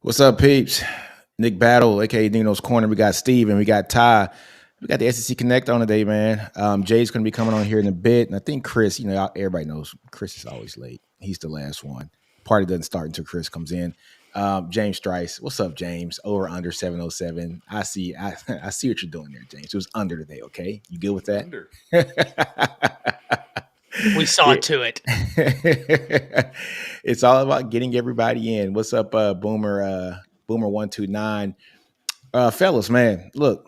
What's up, peeps? Nick Battle, aka Dino's Corner. We got Steve and we got Ty. We got the SEC Connect on today, man. Jay's going to be coming on here in a bit, and I think Chris. Everybody knows Chris is always late. He's the last one. Party doesn't start until Chris comes in. James Strice, what's up, James? Over under 707. I see. I see what you're doing there, James. It was under today. Okay, you good with that? Under. We saw to it. It's all about getting everybody in. What's up, Boomer 129? Fellas, man, look,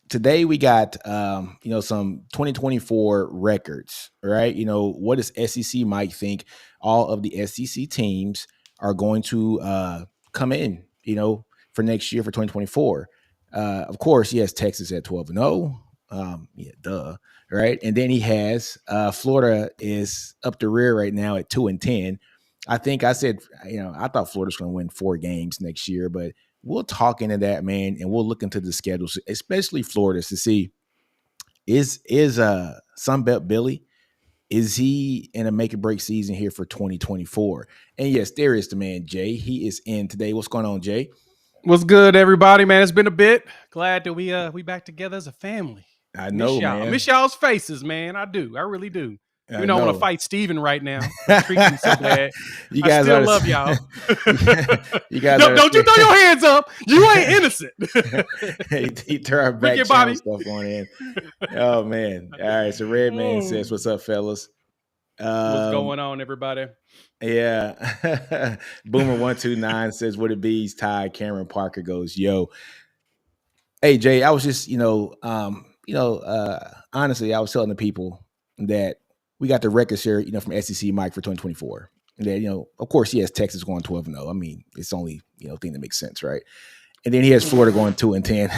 today we got some 2024 records, right? What does SEC might think all of the SEC teams are going to come in, for next year for 2024. Of course, he has Texas at 12-0. Yeah, duh. Right. And then he has Florida is up the rear right now at 2-10. I think I said, I thought Florida's going to win 4 games next year, but we'll talk into that, man, and we'll look into the schedules, especially Florida's, to see is Sunbelt Billy, is he in a make or break season here for 2024? And yes, there is the man Jay. He is in today. What's going on, Jay? What's good, everybody, man? It's been a bit. Glad that we back together as a family. I know, man. I miss y'all's faces, man. I do. I really do. I know. want to fight Steven right now. Treat him so bad. You guys I still love y'all. You guys don't you throw your hands up. You ain't innocent. he turned back channel stuff on in. Oh, man. All right. So Redman says, what's up, fellas? What's going on, everybody? Yeah. Boomer 129 says, what it be's Ty. Cameron Parker goes, yo. Hey, Jay, I was just, honestly, I was telling the people that we got the records here, from SEC Mike for 2024. And that, of course, he has Texas going 12-0. I mean, it's the only, thing that makes sense, right? And then he has Florida going 2-10.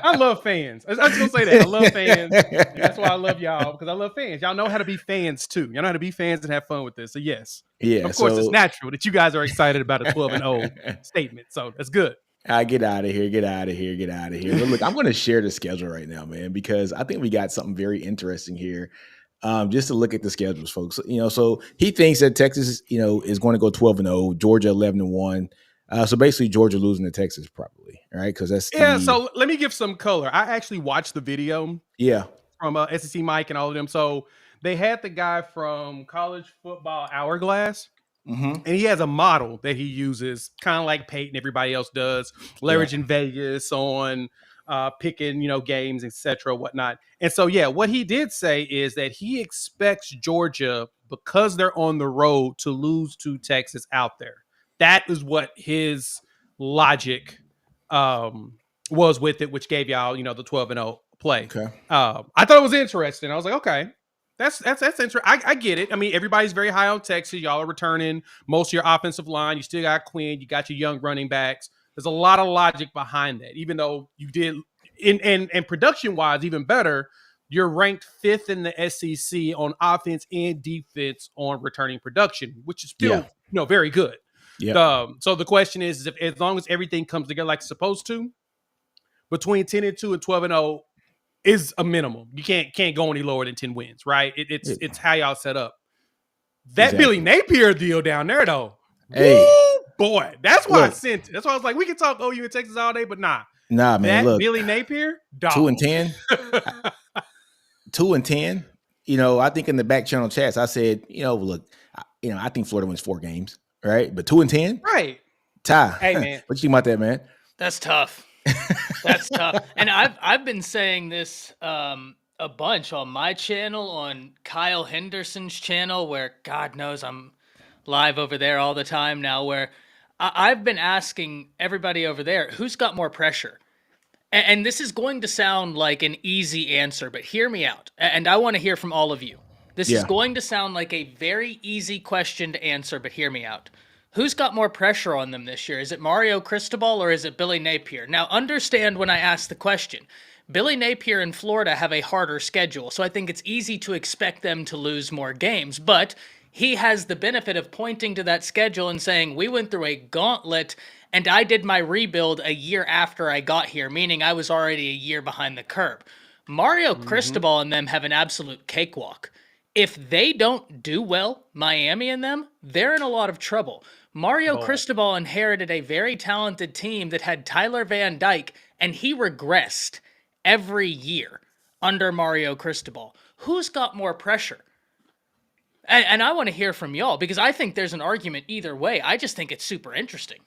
I love fans. I was going to say that. I love fans. That's why I love y'all, because I love fans. Y'all know how to be fans, too. Y'all know how to be fans and have fun with this. So, yes. Yeah. Of course, it's natural that you guys are excited about a 12-0 statement. So, that's good. Get out of here. But look, I'm going to share the schedule right now, man, because I think we got something very interesting here. Just to look at the schedules, folks. So he thinks that Texas, is going to go 12-0, Georgia 11-1. So basically, Georgia losing to Texas, probably, right? Because that's So let me give some color. I actually watched the video. Yeah. From SEC Mike and all of them. So they had the guy from College Football Hourglass. Mm-hmm. And he has a model that he uses, kind of like Peyton, everybody else does, leveraging Vegas on picking, games, etc., whatnot. And so, what he did say is that he expects Georgia, because they're on the road, to lose to Texas out there. That is what his logic was with it, which gave y'all, the 12-0 play. Okay. I thought it was interesting. I was like, okay. That's interesting. I get it. I mean, everybody's very high on Texas. Y'all are returning most of your offensive line. You still got Quinn. You got your young running backs. There's a lot of logic behind that. Even though you did, and production wise, even better, you're ranked 5th in the SEC on offense and defense on returning production, which is still very good. Yeah. So the question is, if as long as everything comes together like it's supposed to, between 10-2 and 12-0. Is a minimum. You can't go any lower than 10 wins, right? It's how y'all set up. That Billy Napier deal down there, though. Hey, woo, boy, that's why I sent it. That's why I was like, we can talk OU in Texas all day, but nah, man. That look, Billy Napier, dog. 2-10, 2-10. I think in the back channel chats, I said, look, I think Florida wins 4 games, right? But 2-10, right? Ty, hey man, what you think about that, man? That's tough. That's tough. And I've been saying this a bunch on my channel, on Kyle Henderson's channel, where God knows I'm live over there all the time now, where I've been asking everybody over there, who's got more pressure? And this is going to sound like an easy answer, but hear me out. And I want to hear from all of you. This is going to sound like a very easy question to answer, but hear me out. Who's got more pressure on them this year? Is it Mario Cristobal or is it Billy Napier? Now, understand when I ask the question. Billy Napier and Florida have a harder schedule, so I think it's easy to expect them to lose more games. But he has the benefit of pointing to that schedule and saying, we went through a gauntlet, and I did my rebuild a year after I got here, meaning I was already a year behind the curve. Mario Cristobal and them have an absolute cakewalk. if they don't do well, Miami and them, they're in a lot of trouble. Mario Cristobal inherited a very talented team that had Tyler Van Dyke, and he regressed every year under Mario Cristobal. Who's got more pressure? And I want to hear from y'all, because I think there's an argument either way. I just think it's super interesting.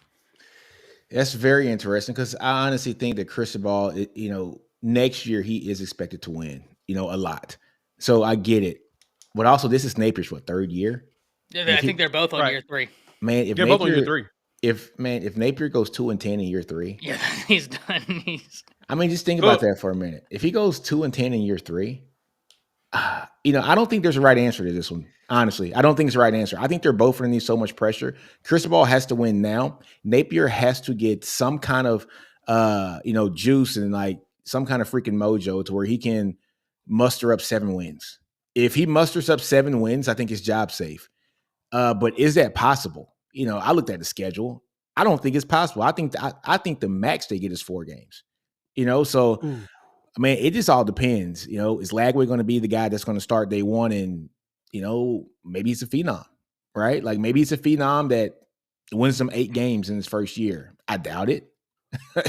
That's very interesting, because I honestly think that Cristobal, next year he is expected to win, a lot. So I get it. But also, this is Napier's third year? Yeah, I think they're both on year 3. Man, if they're both on year 3. If Napier goes 2-10 in year 3, yeah, he's done. Just think about that for a minute. If he goes 2-10 in year 3, I don't think there's a right answer to this one. Honestly, I don't think it's the right answer. I think they're both underneath so much pressure. Cristobal has to win now. Napier has to get some kind of, juice and like some kind of freaking mojo to where he can muster up 7 wins. If he musters up 7 wins, I think his job's safe. But is that possible? I looked at the schedule. I don't think it's possible. I think the max they get is 4 games. So Ooh. it just all depends. Is Lagway going to be the guy that's going to start day one, and maybe he's a phenom, right? Like maybe he's a phenom that wins some 8 games in his first year. I doubt it.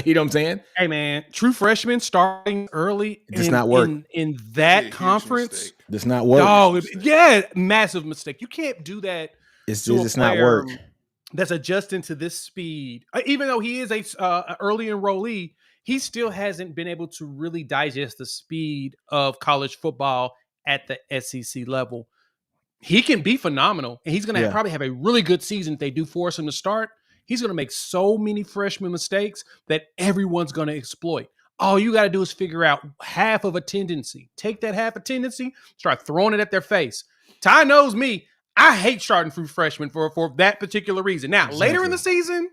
You know what I'm saying? Hey man, true freshman starting early does not work in that conference. Does not work. Oh, yeah, massive mistake. You can't do that. It's just not work. That's adjusting to this speed. Even though he is a early enrollee, he still hasn't been able to really digest the speed of college football at the SEC level. He can be phenomenal, and he's going to probably have a really good season if they do force him to start. He's going to make so many freshman mistakes that everyone's going to exploit. All you got to do is figure out half of a tendency. Take that half a tendency, start throwing it at their face. Ty knows me. I hate starting through freshmen for that particular reason. Now, later in the season,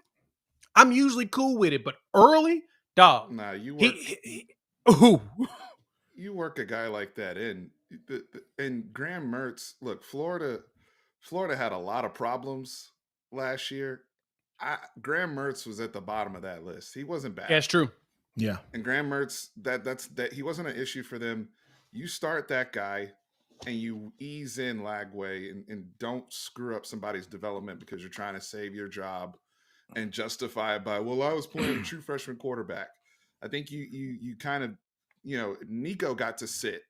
I'm usually cool with it, but early, dog. Nah, you work. You work a guy like that in. And Graham Mertz, look, Florida had a lot of problems last year. Graham Mertz was at the bottom of that list. He wasn't bad. That's true. Yeah. And Graham Mertz, that he wasn't an issue for them. You start that guy and you ease in Lagway and don't screw up somebody's development because you're trying to save your job and justify it by, well, I was playing a true freshman quarterback. I think you kind of, Nico got to sit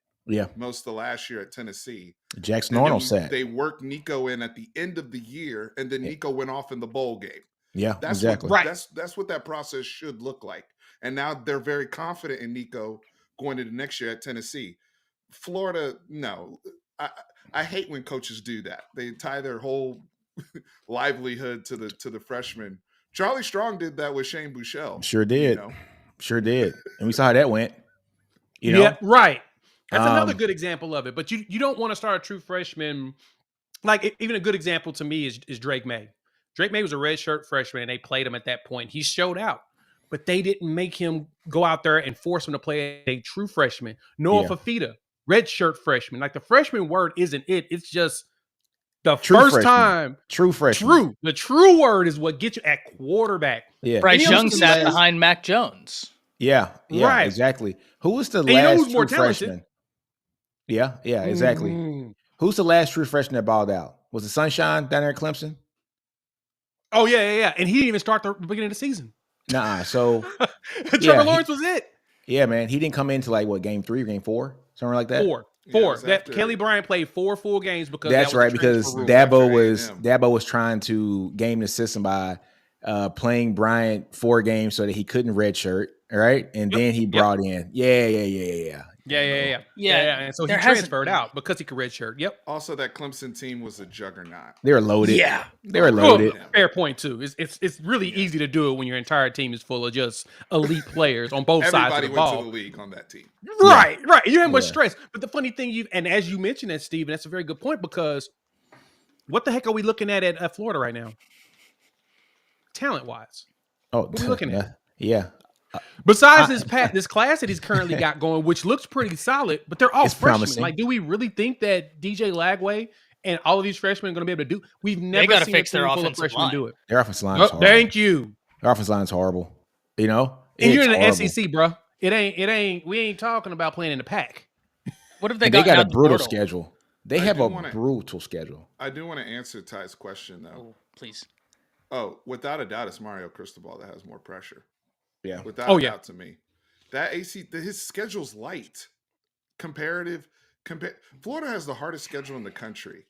most of the last year at Tennessee. Jackson Arnold sat. They worked Nico in at the end of the year, and then Nico went off in the bowl game. Yeah, that's exactly. That's what that process should look like. And now they're very confident in Nico going into next year at Tennessee. Florida, no. I hate when coaches do that. They tie their whole livelihood to the freshmen. Charlie Strong did that with Shane Buechele. Sure did. Sure did. And we saw how that went. Yeah, right. That's another good example of it. But you don't want to start a true freshman. Like, even a good example to me is Drake May. Drake May was a redshirt freshman, and they played him at that point. He showed out. But they didn't make him go out there and force him to play a true freshman. Noah Fafita, redshirt freshman. Like, the freshman word isn't it. It's just the true first freshman. time. True freshman. True. The true word is what gets you at quarterback. Yeah. Bryce Young sat behind Mac Jones. Yeah, right. Exactly. Who was the last true freshman? Yeah, exactly. Mm-hmm. Who's the last true freshman that balled out? Was it Sunshine down there at Clemson? Oh, yeah. And he didn't even start the beginning of the season. Nah, so Trevor Lawrence was it. Yeah, man. He didn't come into game 3 or game 4? Somewhere like that? 4. That Kelly Bryant played 4 full games because that's right, because Dabo was trying to game the system by playing Bryant 4 games so that he couldn't redshirt, right? And then he brought in, Yeah. And so he transferred out because he could redshirt. Yep. Also, that Clemson team was a juggernaut. They were loaded. Yeah, they were loaded. Fair point too. It's really easy to do it when your entire team is full of just elite players on both sides of the ball. Everybody went to the league on that team. Right. You have much stress. But the funny thing, and as you mentioned that, Steve, that's a very good point, because what the heck are we looking at Florida right now? Talent wise. Oh, what are we looking at? Yeah. Besides this class that he's currently got going, which looks pretty solid, but they're all freshmen. Promising. Like, do we really think that DJ Lagway and all of these freshmen are going to be able to do? We've never seen fix their offensive line. do it. Their offensive line is horrible. Thank you. Their offensive line is horrible. And you're in the SEC, bro. It ain't. We ain't talking about playing in the pack. What have they got? They got a brutal portal? schedule. They I have do a wanna brutal schedule. I do want to answer Ty's question though. Oh, please. Oh, without a doubt, it's Mario Cristobal that has more pressure. Yeah. Without Oh a yeah. doubt to me. That his schedule's light. Comparative Florida has the hardest schedule in the country.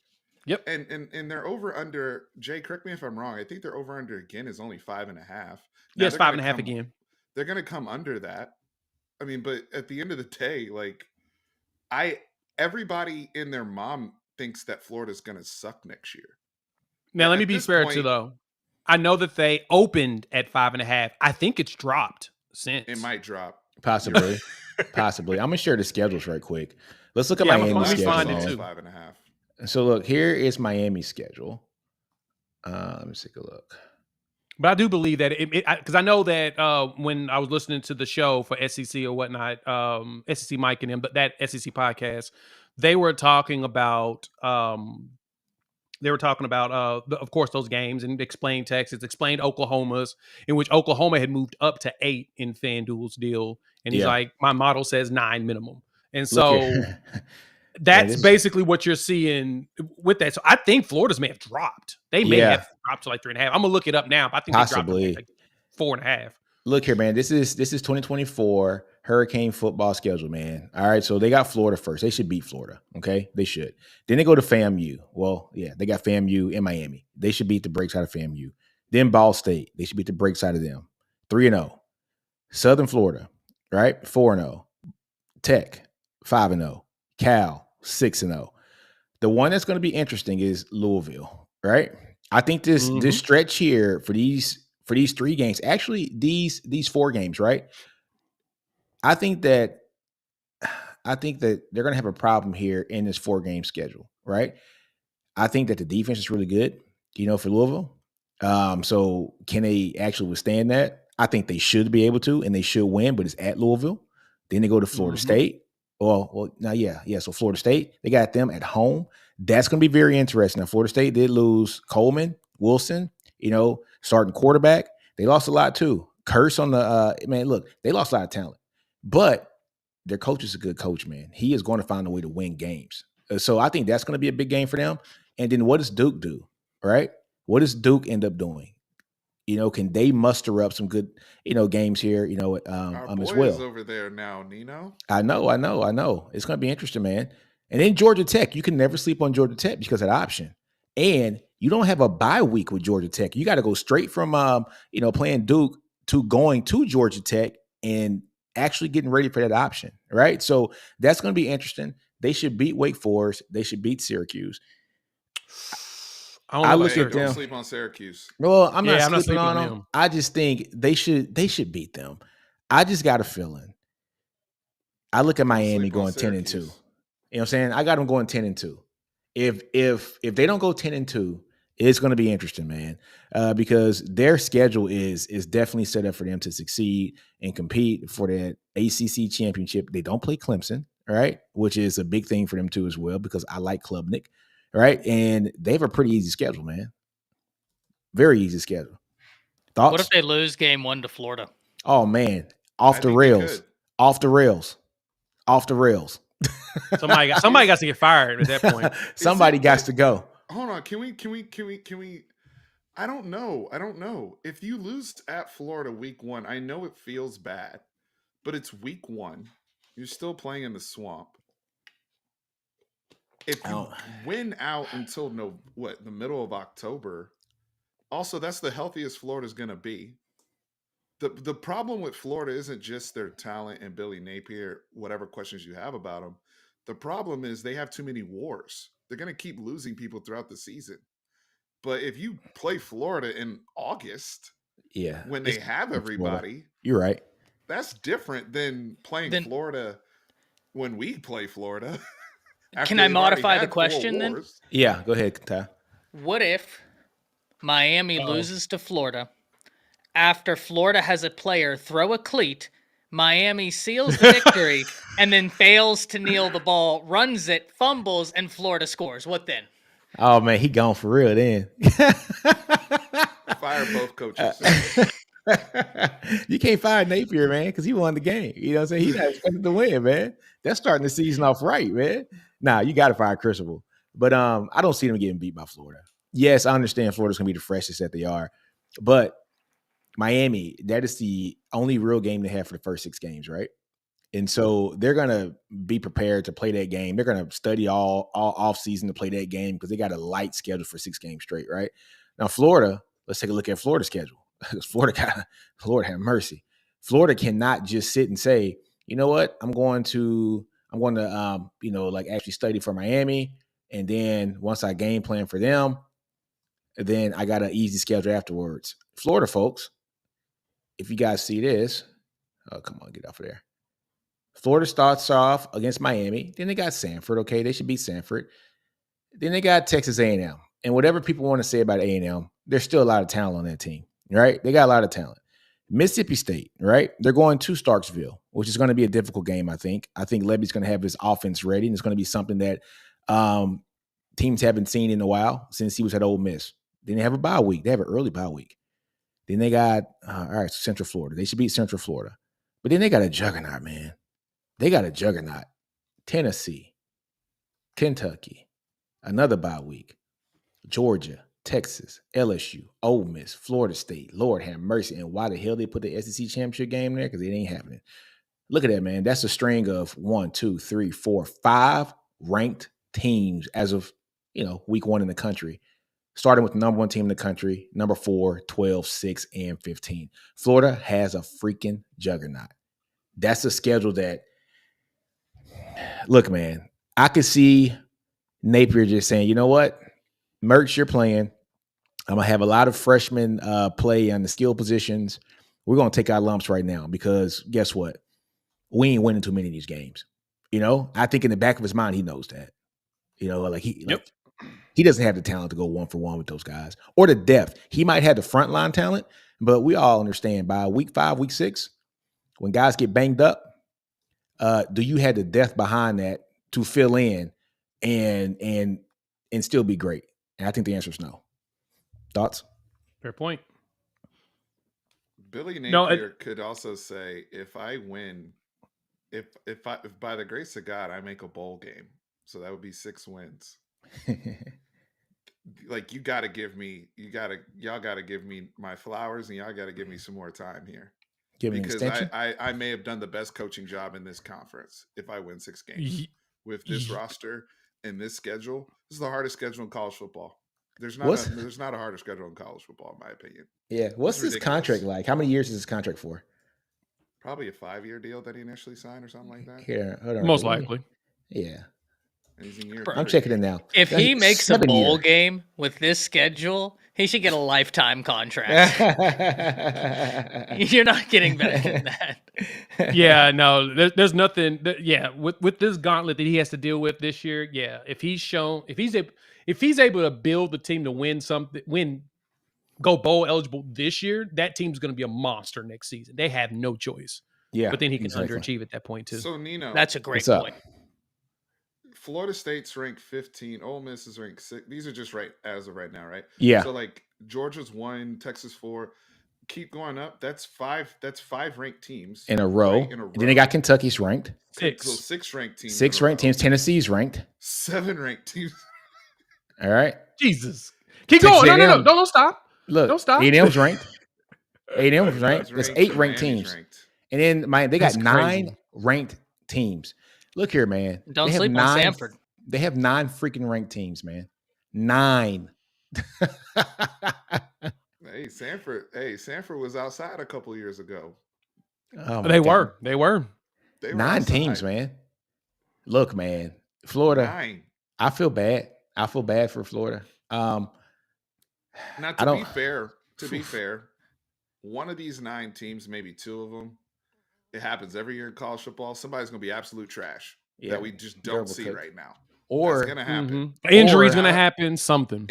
Yep. And they're over under, Jay, correct me if I'm wrong. I think they're over under again is only 5.5. Yes, They're 5.5 again. They're gonna come under that. I mean, but at the end of the day, like everybody and their mom thinks that Florida's gonna suck next year. Now let me At be this fair too, point, though. I know that they opened at 5.5. I think it's dropped since. it might drop. Possibly. Possibly. I'm gonna share the schedules right quick. Let's look at Yeah, Miami's let me find schedule. it too. 5.5. So look, here is Miami's schedule. Let me take a look. But I do believe that because I know that when I was listening to the show for SEC or whatnot, SEC Mike and them, but that SEC podcast, they were talking about of course, those games and explained Texas, explained Oklahoma's, in which Oklahoma had moved up to 8 in FanDuel's deal. And he's Yeah. like, my model says 9 minimum. And Look so here. that's this- basically what you're seeing with that. So I think Florida's may have dropped. They may Yeah. have dropped to like 3.5. I'm gonna look it up now, but I think Possibly. they dropped to like 4.5. Look here, man. This is 2024 Hurricane football schedule, man. All right, so they got Florida first. They should beat Florida. Okay, they should. Then they go to FAMU. Well, yeah, they got FAMU in Miami. They should beat the brakes out of FAMU. Then Ball State. They should beat the brakes out of them. 3-0. Southern Florida, right? 4-0. Tech, 5-0. Cal, 6-0. The one that's going to be interesting is Louisville, right? I think this stretch here for these 3 games, actually these 4 games, right? I think that they're going to have a problem here in this 4-game schedule, right? I think that the defense is really good, for Louisville. So can they actually withstand that? I think they should be able to, and they should win, but it's at Louisville. Then they go to Florida State. So Florida State, they got them at home. That's going to be very interesting. Now, Florida State did lose Coleman, Wilson, starting quarterback. They lost a lot too. Curse on the look, they lost a lot of talent, but their coach is a good coach, man. He is going to find a way to win games. So I think that's going to be a big game for them. And then what does Duke do? Right? What does Duke end up doing? Can they muster up some good, games here, Our boy as well? is over there now, Nino. I know. It's going to be interesting, man. And then Georgia Tech, you can never sleep on Georgia Tech because of that option. And you don't have a bye week with Georgia Tech. You got to go straight from, playing Duke to going to Georgia Tech and actually getting ready for that option, right? So that's going to be interesting. They should beat Wake Forest. They should beat Syracuse. I look at Don't them. sleep on Syracuse. Well, I'm not not sleeping on them. I just think they should beat them. I just got a feeling. I look at Miami going 10-2. You know what I'm saying? I got them going 10-2. If they don't go 10-2, it's going to be interesting, man, because their schedule is definitely set up for them to succeed and compete for that ACC championship. They don't play Clemson, right, which is a big thing for them too as well, because I like Klubnik, right, and they have a pretty easy schedule, man, very easy schedule. Thoughts? What if they lose game 1 to Florida? Oh man, off the rails. Somebody got to get fired at that point. Somebody got to go. Hold on. Can we? I don't know. If you lose at Florida week 1, I know it feels bad, but it's week 1. You're still playing in the swamp. If you win out until the middle of October, also that's the healthiest Florida's going to be. The problem with Florida isn't just their talent and Billy Napier, whatever questions you have about them. The problem is they have too many wars. They're going to keep losing people throughout the season. But if you play Florida in August, when they have everybody, Florida. You're right. That's different than playing Florida when we play Florida. Can I modify the question then? Yeah, go ahead, Ty. What if Miami loses to Florida? After Florida has a player throw a cleat, Miami seals the victory and then fails to kneel the ball, runs it, fumbles, and Florida scores. What then? Oh, man, he gone for real then. Fire both coaches. You can't fire Napier, man, because he won the game. You know what I'm saying? He's not expected to win, man. That's starting the season off right, man. Nah, you got to fire Cristobal. But I don't see them getting beat by Florida. Yes, I understand Florida's gonna be the freshest that they are, but Miami, that is the only real game they have for the first 6 games, right? And so they're gonna be prepared to play that game. They're gonna study all off season to play that game because they got a light schedule for 6 games straight, right? Now, Florida, let's take a look at Florida's schedule. Florida have mercy. Florida cannot just sit and say, you know what, I'm going to like actually study for Miami, and then once I game plan for them, then I got an easy schedule afterwards. Florida folks, if you guys see this, oh come on, get off of there. Florida starts off against Miami. Then they got Sanford. Okay, they should beat Sanford. Then they got Texas A&M. And whatever people want to say about A&M, there's still a lot of talent on that team, right? They got a lot of talent. Mississippi State, right? They're going to Starksville, which is going to be a difficult game, I think. I think Levy's going to have his offense ready, and it's going to be something that teams haven't seen in a while since he was at Ole Miss. Then they have a bye week. They have an early bye week. Then they got, Central Florida. They should beat Central Florida. But then they got a juggernaut, man. They got a juggernaut. Tennessee, Kentucky, another bye week. Georgia, Texas, LSU, Ole Miss, Florida State. Lord have mercy. And why the hell they put the SEC championship game there? Because it ain't happening. Look at that, man. That's a string of 1, 2, 3, 4, 5 ranked teams as of, week 1 in the country. Starting with the number 1 team in the country, number 4, 12, 6, and 15. Florida has a freaking juggernaut. That's a schedule that, look, man, I could see Napier just saying, you know what? Merch, you're playing. I'm going to have a lot of freshmen play on the skill positions. We're going to take our lumps right now because guess what? We ain't winning too many of these games. I think in the back of his mind, he knows that. He doesn't have the talent to go 1-for-1 with those guys or the depth. He might have the frontline talent, but we all understand by week 5, week 6, when guys get banged up, do you have the depth behind that to fill in and still be great? And I think the answer is no. Thoughts? Fair point. Billy Napier could also say, if I win, if by the grace of God I make a bowl game, so that would be 6 wins. Like y'all got to give me my flowers, and y'all got to give me some more time here. Because I may have done the best coaching job in this conference if I win 6 games with this roster and this schedule. This is the hardest schedule in college football. There's not a harder schedule in college football, in my opinion. Yeah. What's this contract like? How many years is this contract for? Probably a 5-year deal that he initially signed or something like that. Here, hold on. Most likely. Yeah. I'm checking it now. If he makes a bowl game with this schedule, he should get a lifetime contract. You're not getting better than that. Yeah, no, there's nothing. With this gauntlet that he has to deal with this year, if he's able to build the team to go bowl eligible this year, that team's going to be a monster next season. They have no choice. Yeah, but then he can underachieve at that point too. So Nino, that's a great point. Florida State's ranked 15. Ole Miss is ranked 6. These are just right as of right now, right? Yeah. So like Georgia's 1, Texas 4. Keep going up. That's 5. That's 5 ranked teams in a row. Right? Then they got Kentucky's ranked. 6. So 6 ranked teams. 6 ranked teams. Tennessee's ranked. 7 ranked teams. All right. Jesus. Keep going. No. Don't stop. Look. Don't stop. A&M's ranked. A&M's ranked. There's 8 ranked teams. And then they got 9 ranked teams. Look here, man. Don't sleep on Sanford. They have 9 freaking ranked teams, man. 9. Hey, Sanford was outside a couple of years ago. Oh, they were. 9 teams, man. Look, man. Florida. 9. I feel bad. I feel bad for Florida. Now, to be fair, one of these 9 teams, maybe 2 of them, it happens every year in college football. Somebody's going to be absolute trash that we just don't see right now. Or it's going to happen. Injury's going to happen. Something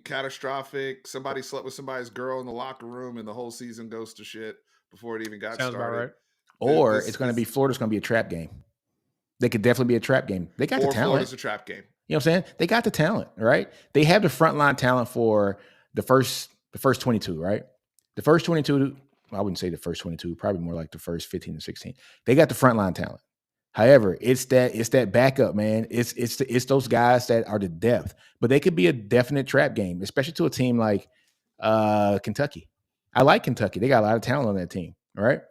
catastrophic. Somebody slept with somebody's girl in the locker room, and the whole season goes to shit before it even got started. Right. Or it's going to be Florida's going to be a trap game. They could definitely be a trap game. They got the talent. Florida's a trap game. You know what I'm saying? They got the talent, right? They have the frontline talent for the first 22, right? The first 22. I wouldn't say the first 22, probably more like the first 15 to 16. They got the frontline talent. However, it's that backup, man. It's those guys that are the depth, but they could be a definite trap game, especially to a team like Kentucky. I like Kentucky. They got a lot of talent on that team, all right?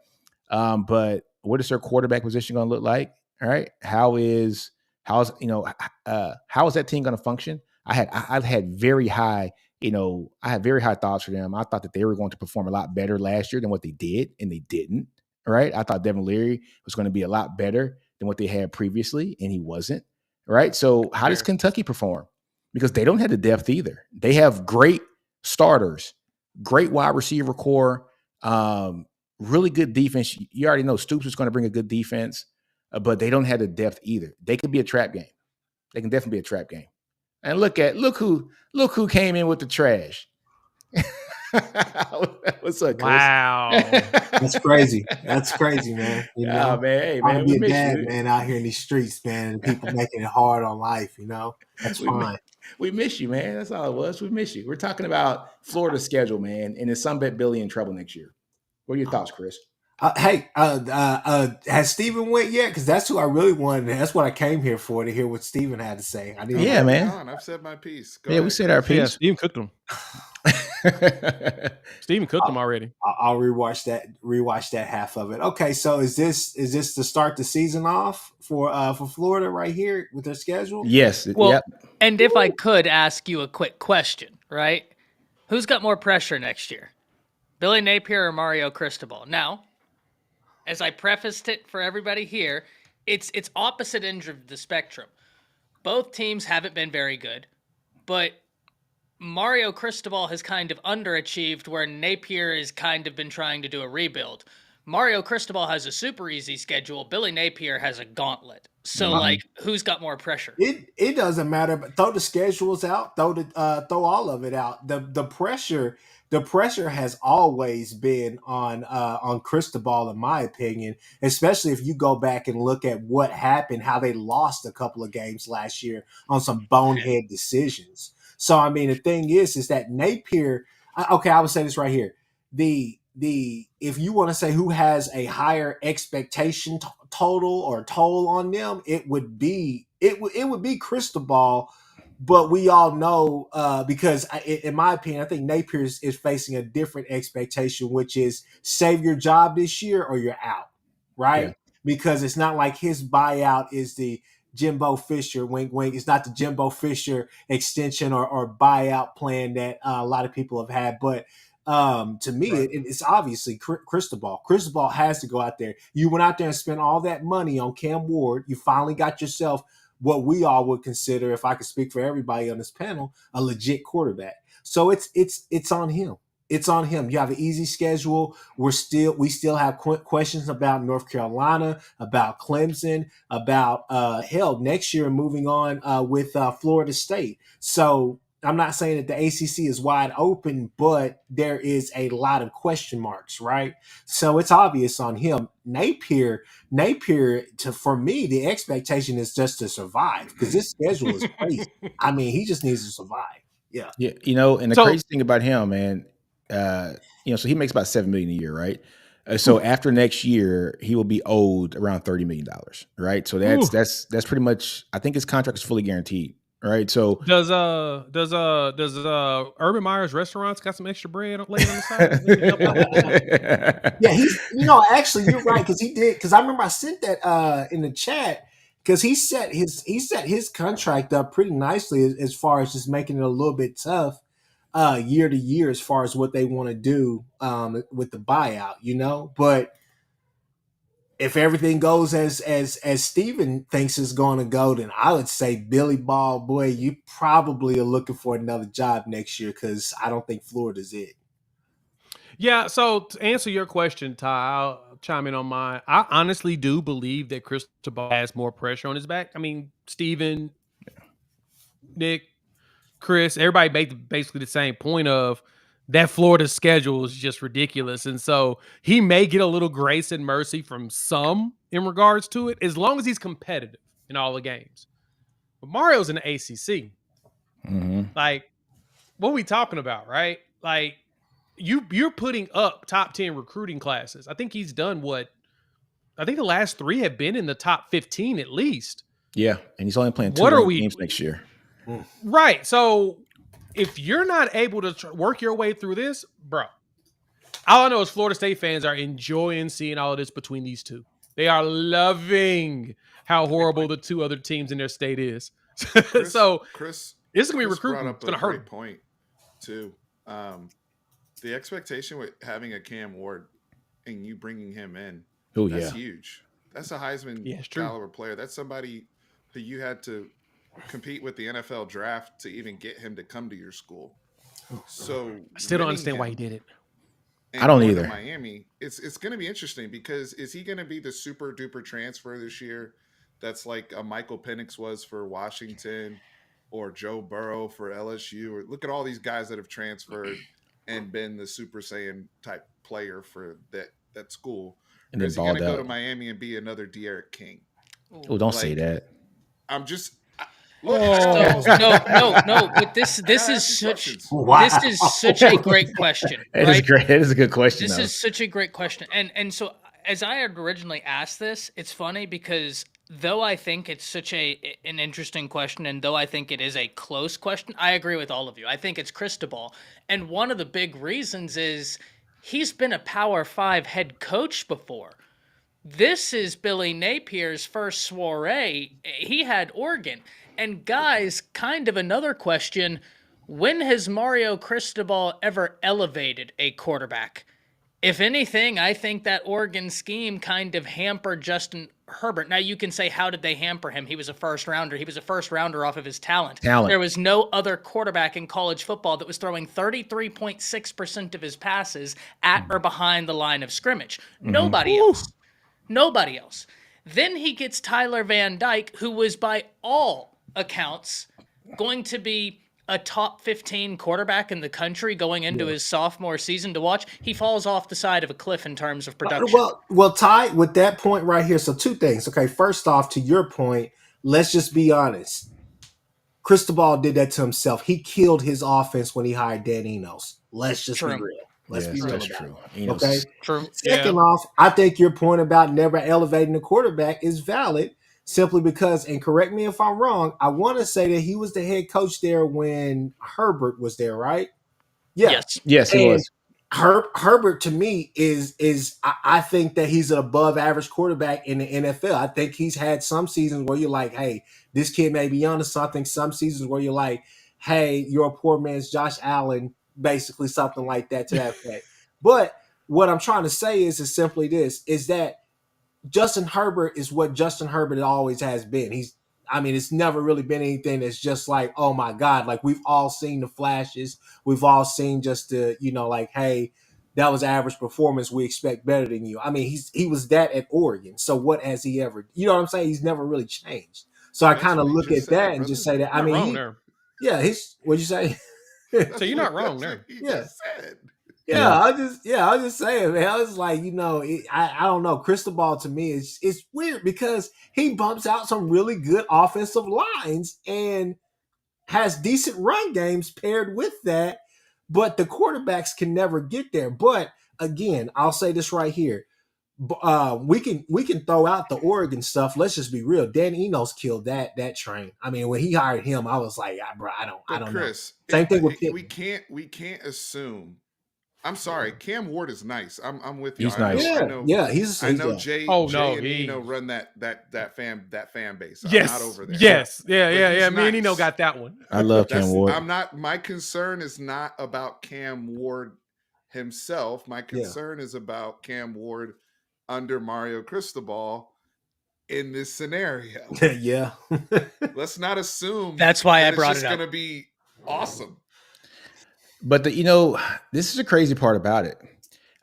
But what is their quarterback position going to look like? All right. How is that team going to function? I had very high, I had very high thoughts for them. I thought that they were going to perform a lot better last year than what they did, and they didn't. All right. I thought Devin Leary was going to be a lot better than what they had previously, and he wasn't. All right. So how does Kentucky perform? Because they don't have the depth either. They have great starters, great wide receiver core, really good defense. You already know Stoops is going to bring a good defense, but they don't have the depth either. They could be a trap game. They can definitely be a trap game. And look who came in with the trash. What's up, Chris? Wow. That's crazy. That's crazy, man. You know, man. Hey, trying man, to we be a miss dad, you. man, out here in these streets, man, and people making it hard on life. You know, that's fine. We miss you, man. That's all it was. We miss you. We're talking about Florida's schedule, man, and is Sunbet Billy in trouble next year? What are your thoughts, Chris? Hey, has Steven went yet? Because that's who I really wanted. That's what I came here for, to hear what Steven had to say. I didn't. Yeah, man. On. I've said my piece. Go yeah, ahead. we said our piece. Yeah, Steven cooked them. Steven cooked them already. I'll rewatch that half of it. Okay, so is this to start the season off for Florida right here with their schedule? Yes. Well, Yep. and if I could ask you a quick question, right? Who's got more pressure next year? Billy Napier or Mario Cristobal? Now, as I prefaced it for everybody here, it's opposite ends of the spectrum. Both teams haven't been very good, but Mario Cristobal has kind of underachieved where Napier has kind of been trying to do a rebuild. Mario Cristobal has a super easy schedule. Billy Napier has a gauntlet. So, who's got more pressure? It doesn't matter, but throw the schedules out, throw all of it out. The pressure has always been on Cristobal, in my opinion, especially if you go back and look at what happened, how they lost a couple of games last year on some bonehead decisions. So, I mean, the thing is that Napier, I would say this right here. If you want to say who has a higher expectation total or toll on them, it would be Cristobal. But we all know, because in my opinion, I think Napier is facing a different expectation, which is save your job this year or you're out, right? Yeah. Because it's not like his buyout is the Jimbo Fisher, wink, wink. It's not the Jimbo Fisher extension or buyout plan that a lot of people have had. But to me, right, it's obviously Cristobal. Cristobal has to go out there. You went out there and spent all that money on Cam Ward. You finally got yourself what we all would consider, if I could speak for everybody on this panel, a legit quarterback. So it's on him. It's on him. You have an easy schedule. We still have questions about North Carolina, about Clemson, about hell, next year moving on with Florida State. So I'm not saying that the ACC is wide open, but there is a lot of question marks, right? So it's obvious on him. Napier, for me, the expectation is just to survive, because this schedule is crazy. I mean, he just needs to survive. Yeah. Yeah. And the crazy thing about him, man, so he makes about $7 million a year, right? So after next year, he will be owed around $30 million, right? So that's pretty much, I think his contract is fully guaranteed. All right, so does Urban Meyer's restaurants got some extra bread laying on the side? Yeah, he's actually you're right, because he did, because I remember I sent that in the chat, because he set his contract up pretty nicely as far as just making it a little bit tough year to year as far as what they want to do with the buyout, but if everything goes as Steven thinks it's going to go, then I would say, Billy Ball, boy, you probably are looking for another job next year, because I don't think Florida's it. Yeah, so to answer your question, Ty, I'll chime in on mine. I honestly do believe that Cristobal has more pressure on his back. I mean, Steven, Nick, Chris, everybody made basically the same point of that Florida schedule is just ridiculous. And so he may get a little grace and mercy from some in regards to it, as long as he's competitive in all the games. But Mario's in the ACC. Mm-hmm. Like, what are we talking about, right? Like, you're putting up top 10 recruiting classes. I think he's done I think the last 3 have been in the top 15 at least. Yeah, and he's only playing 2 What are ranked we- games next year. Right. So if you're not able to work your way through this, bro, all I know is Florida State fans are enjoying seeing all of this between these two. They are loving how horrible the 2 other teams in their state is. So Chris, it's going to be Chris recruiting. brought It's up going a to hurt great them. point too. The expectation with having a Cam Ward and you bringing him in, Oh that's yeah, huge. That's a Heisman Yeah, it's true. caliber player. That's somebody who you had to compete with the NFL draft to even get him to come to your school. So I still don't understand why he did it. I don't going to either. Miami, it's going to be interesting because is he going to be the super duper transfer this year? That's like a Michael Penix was for Washington, or Joe Burrow for LSU. Or look at all these guys that have transferred and been the Super Saiyan type player for that school. and Or then is he going balled to go to out. Miami and be another De'Aaron King? Oh, don't say Like, that. I'm just. Oh. No, but this I is ask these such questions. Wow. this is such a great question, That is right? great. That is a good question. This though. is such a great question. And so as I had originally asked this, it's funny because though I think it's such an interesting question and though I think it is a close question, I agree with all of you. I think it's Cristobal. And one of the big reasons is he's been a Power 5 head coach before. This is Billy Napier's first soiree. He had Oregon. And guys, kind of another question, when has Mario Cristobal ever elevated a quarterback? If anything, I think that Oregon scheme kind of hampered Justin Herbert. Now, you can say, how did they hamper him? He was a first rounder. He was a first rounder off of his talent. There was no other quarterback in college football that was throwing 33.6% of his passes at or behind the line of scrimmage. Nobody else. Nobody else. Then he gets Tyler Van Dyke, who was by all accounts going to be a top 15 quarterback in the country going into his sophomore season to watch. He falls off the side of a cliff in terms of production. Well, Ty, with that point right here, so 2 things. Okay, first off, to your point, let's just be honest. Cristobal did that to himself. He killed his offense when he hired Dan Enos. Let's just be real. Let's be real that's about true. it. Okay. True. Second off, I think your point about never elevating the quarterback is valid simply because, and correct me if I'm wrong, I want to say that he was the head coach there when Herbert was there, right? Yeah. Yes, he was. Herbert to me is I think that he's an above average quarterback in the NFL. I think he's had some seasons where you're like, hey, this kid may be onto something. Some seasons where you're like, hey, you're a poor man's Josh Allen, basically something like that to that effect. But what I'm trying to say is simply this: is that Justin Herbert is what Justin Herbert always has been. It's never really been anything that's just like, oh my God, like we've all seen the flashes. We've all seen just the, like, hey, that was average performance. We expect better than you. I mean, he was that at Oregon. So what has he ever, you know what I'm saying? He's never really changed. So I kind of look at that and just say that, You're not wrong there. what'd you say? So you're not wrong there. Just said. I was just saying, man. I was like, I don't know. Cristobal to me is it's weird because he bumps out some really good offensive lines and has decent run games paired with that, but the quarterbacks can never get there. But again, I'll say this right here. We can throw out the Oregon stuff. Let's just be real. Dan Enos killed that train. I mean, when he hired him, I was like, bro, I don't Chris, know. Same thing with Pitt. we can't assume. I'm sorry, Cam Ward is nice. I'm with you. He's nice. I know Jay. Oh, Jay no, and Eno run that fan base. I'm Yes. not over there. Yes. But Yeah. he's Me and nice. Nino got that one. I love Cam Ward. I'm not. My concern is not about Cam Ward himself. My concern is about Cam Ward under Mario Cristobal in this scenario. Yeah. Let's not assume that's why I brought it's it just up. going to be awesome. But this is the crazy part about it.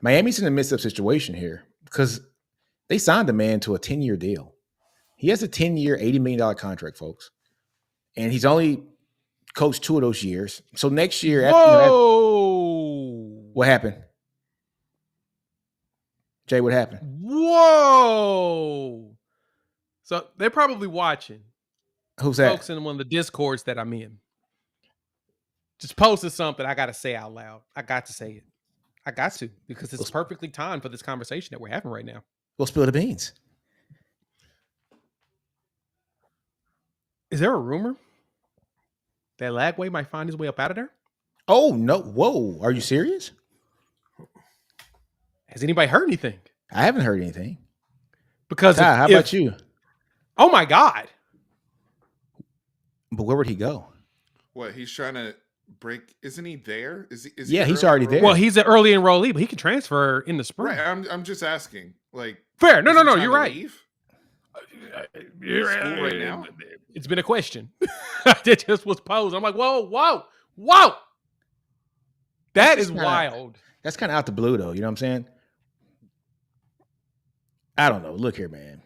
Miami's in a mixed up situation here because they signed the man to a 10-year deal. He has a 10-year, $80 million contract, folks. And he's only coached 2 of those years. So next year, what happened? Jay, what happened? Whoa. So they're probably watching. Who's that? Folks in one of the discords that I'm in. Just posted something I got to say out loud. I got to say it. I got to because it's perfectly timed for this conversation that we're having right now. We'll spill the beans. Is there a rumor that Lagway might find his way up out of there? Oh no! Whoa! Are you serious? Has anybody heard anything? I haven't heard anything. Because Ty, how about you? Oh my God! But where would he go? What, he's trying to break? Isn't he there? Is he? Yeah, he's early already there. enrolled? Well, he's an early enrollee, but he can transfer in the spring. Right. I'm just asking. Like, Fair. No, is no, he no. trying You're to right. leave You're school right now? It's been a question that just was posed. I'm like, whoa. That is wild. That's kind of out the blue, though. You know what I'm saying? I don't know. Look here, man.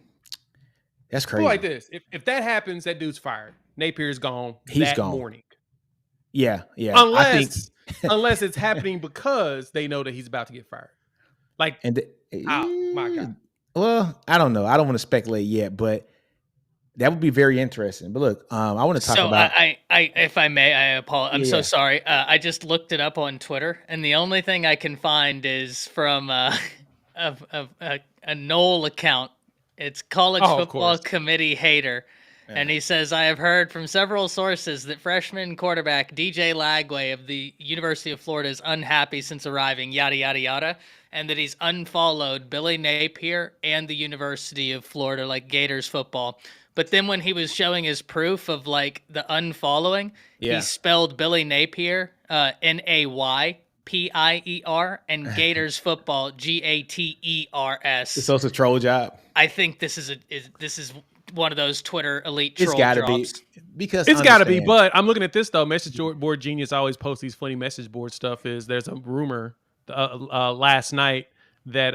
That's crazy. Go like this. If that happens, that dude's fired. Napier's gone. He's that gone. morning. Yeah. Unless it's happening because they know that he's about to get fired. Like, oh my God. Well, I don't know. I don't want to speculate yet, but that would be very interesting. But look, I want to talk about. I, if I may, I apologize. I'm so sorry. I just looked it up on Twitter, and the only thing I can find is from a Knoll account. It's College Football Committee Hater. And he says, I have heard from several sources that freshman quarterback DJ Lagway of the University of Florida is unhappy since arriving, yada, yada, yada, and that he's unfollowed Billy Napier and the University of Florida, like Gators football. But then when he was showing his proof of, like, the unfollowing, he spelled Billy Napier, Naypier, and Gators football, Gaters. So it's a troll job. I think this is one of those Twitter elite troll It's gotta drops. be because it's got to be. But I'm looking at this though. Message board genius always posts these funny message board stuff. There's a rumor last night that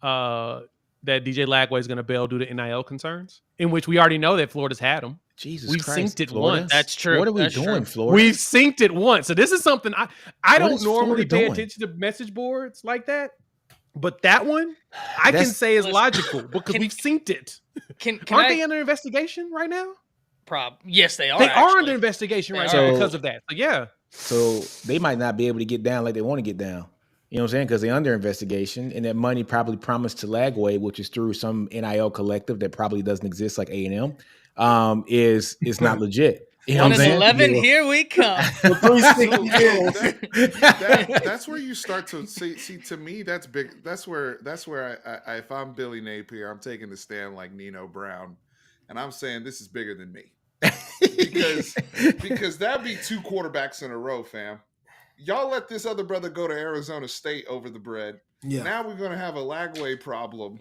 that DJ Lagway is going to bail due to NIL concerns, in which we already know that Florida's had him. Jesus We've Christ, synced it Florida? once. That's true. What are we That's doing, true. Florida? We've synced it once. So this is something I don't is normally Florida pay doing? attention to message boards like that. But that one, I can say is logical because we've synced it. Aren't they under investigation right now? Yes, they are. They are under investigation right now because of that. So, yeah. So they might not be able to get down like they want to get down. You know what I'm saying? Because they're under investigation, and that money probably promised to Lagway, which is through some NIL collective that probably doesn't exist, like A&M, is not legit. You know what I'm saying? 11, here we come. That's where you start to see. To me, that's big. That's where I if I'm Billy Napier, I'm taking the stand like Nino Brown, and I'm saying this is bigger than me because that'd be 2 quarterbacks in a row, fam. Y'all let this other brother go to Arizona State over the bread. Yeah. Now we're gonna have a Lagway problem.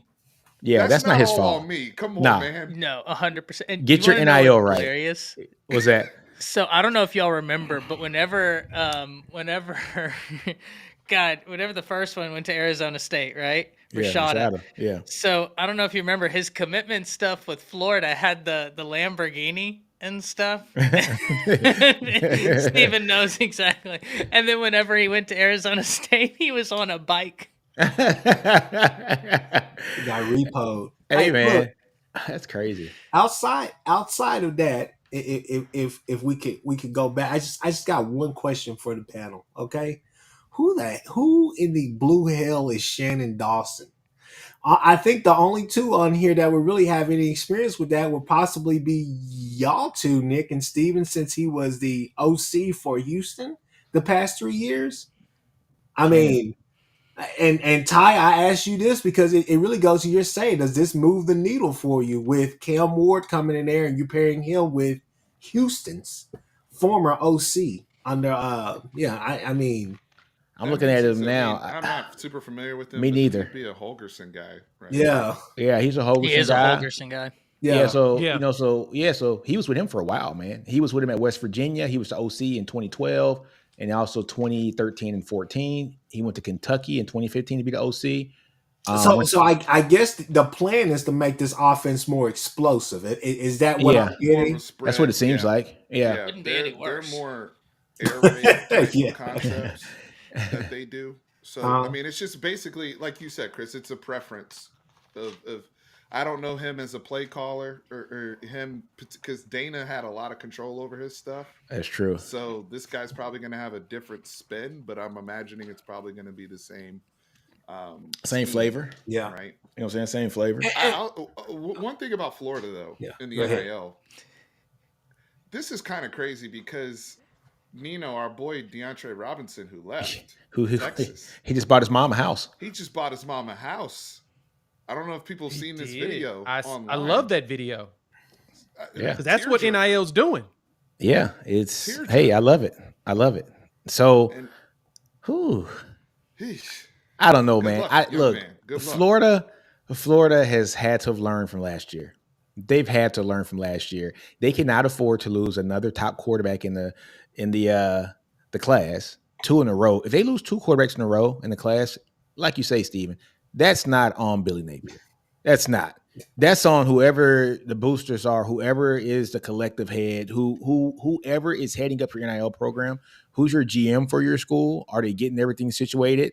Yeah, that's not his fault. On me. Come on, man. No, 100%. Get your NIL right. Hilarious? What's that? So I don't know if y'all remember, but whenever the first one went to Arizona State, right? Rashada. Yeah. So I don't know if you remember his commitment stuff with Florida had the Lamborghini and stuff. Steven knows exactly. And then whenever he went to Arizona State, he was on a bike. He got repoed. Hey man, look, that's crazy. Outside of that, if we could go back, I just got one question for the panel. Okay, who in the blue hell is Shannon Dawson? I think the only 2 on here that would really have any experience with that would possibly be y'all 2, Nick and Steven, since he was the OC for Houston the past 3 years. I mean, and Ty, I asked you this because it really goes to your saying, does this move the needle for you with Cam Ward coming in there and you pairing him with Houston's former OC under, I mean, I'm looking at him now. I'm not super familiar with him. Me neither. He'd be a Holgerson guy, right? Yeah, he's a Holgerson guy. He is a Holgerson guy. Yeah. So he was with him for a while, man. He was with him at West Virginia. He was the OC in 2012 and also 2013 and 14. He went to Kentucky in 2015 to be the OC. So I guess the plan is to make this offense more explosive. Is that what I'm getting? That's what it seems like. Yeah. Couldn't be any worse. They're more air raid concepts that they do. So I mean, it's just basically like you said, Chris. It's a preference of I don't know him as a play caller or him because Dana had a lot of control over his stuff. That's true. So this guy's probably going to have a different spin, but I'm imagining it's probably going to be the same Same scheme, flavor. Yeah. right? You know what I'm saying? Same flavor. One thing about Florida though, Yeah, in the go ahead. NIL, this is kind of crazy because Nino, our boy DeAndre Robinson, who left Who Texas, he just bought his mom a house. he just bought his mom a house. I don't know if people have He seen this did. video I online. love that video Yeah. because that's what Tearjerker. NIL's doing. Yeah, it's Tearjerker. hey, I love it. I love it. So, And whew, heesh, I don't know, good man. luck, I young look, man. Good luck. Florida has had to learn from last year. They've had to learn from last year. They cannot afford to lose another top quarterback in the class, 2 in a row. If they lose 2 quarterbacks in a row in the class, like you say, Steven, that's not on Billy Napier. That's not. That's on whoever the boosters are, whoever is the collective head, whoever is heading up your NIL program, who's your GM for your school. Are they getting everything situated?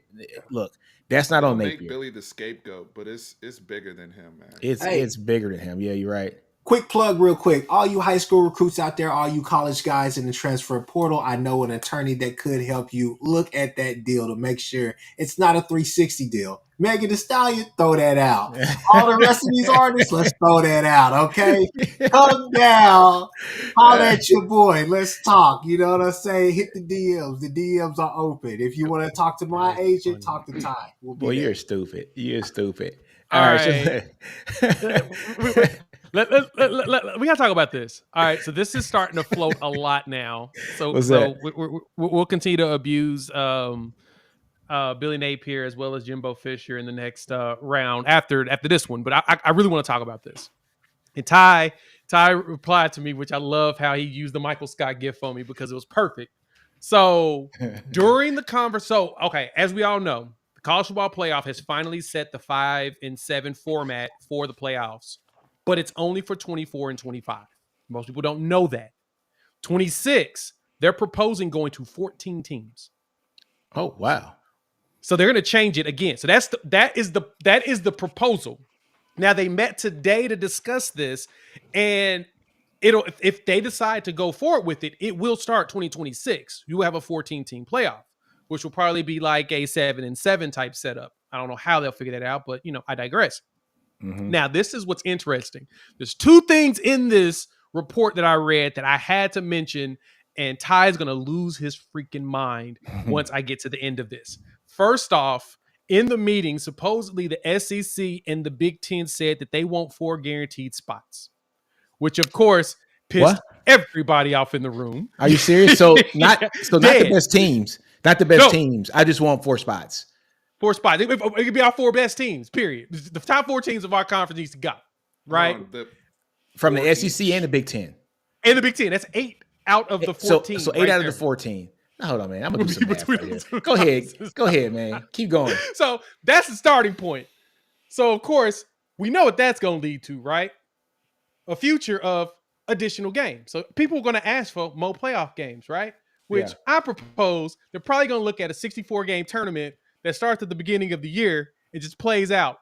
Look, that's not They'll on make Napier. Billy the scapegoat, but it's bigger than him, man. It's bigger than him. Yeah, you're right. Quick plug, real quick. All you high school recruits out there, all you college guys in the transfer portal, I know an attorney that could help you look at that deal to make sure it's not a 360 deal. Megan Thee Stallion, throw that out. All the rest of these artists, let's throw that out, okay? Come down. Holler at your boy. Let's talk. You know what I'm saying? Hit the DMs. The DMs are open. If you want to talk to my agent, talk to Ty. We'll be Boy, there. you're stupid. You're stupid. All All right. right. We gotta talk about this. All right, so this is starting to float a lot now. So What's that? we'll continue to abuse Billy Napier as well as Jimbo Fisher in the next round after this one. But I really want to talk about this. And Ty replied to me, which I love how he used the Michael Scott gift on me because it was perfect. So during the conversation, okay, as we all know, the college football playoff has finally set the 5 and 7 format for the playoffs, but it's only for 24 and 25. Most people don't know that. 26, they're proposing going to 14 teams. Oh, wow. So they're going to change it again. So that is the proposal. Now they met today to discuss this, and if they decide to go forward with it, it will start 2026. You will have a 14-team playoff, which will probably be like a 7 and 7 type setup. I don't know how they'll figure that out, but I digress. Mm-hmm. Now, this is what's interesting. There's 2 things in this report that I read that I had to mention, and Ty's going to lose his freaking mind once I get to the end of this. First off, in the meeting, supposedly the SEC and the Big Ten said that they want 4 guaranteed spots, which of course pissed everybody off in the room. Are you serious? So not the best teams, not the best teams. I just want 4 spots. 4 spots. It could be our 4 best teams. Period. The top 4 teams of our conference needs to go. Right. From the SEC and the Big Ten. And the Big Ten. That's 8 out of the 14. So 8 out of the 14. Hold on, man. I'm gonna do some math right here. Go ahead, man. Keep going. So that's the starting point. So of course we know what that's going to lead to, right? A future of additional games. So people are going to ask for more playoff games, right? Which I propose they're probably going to look at a 64-game tournament that starts at the beginning of the year and just plays out,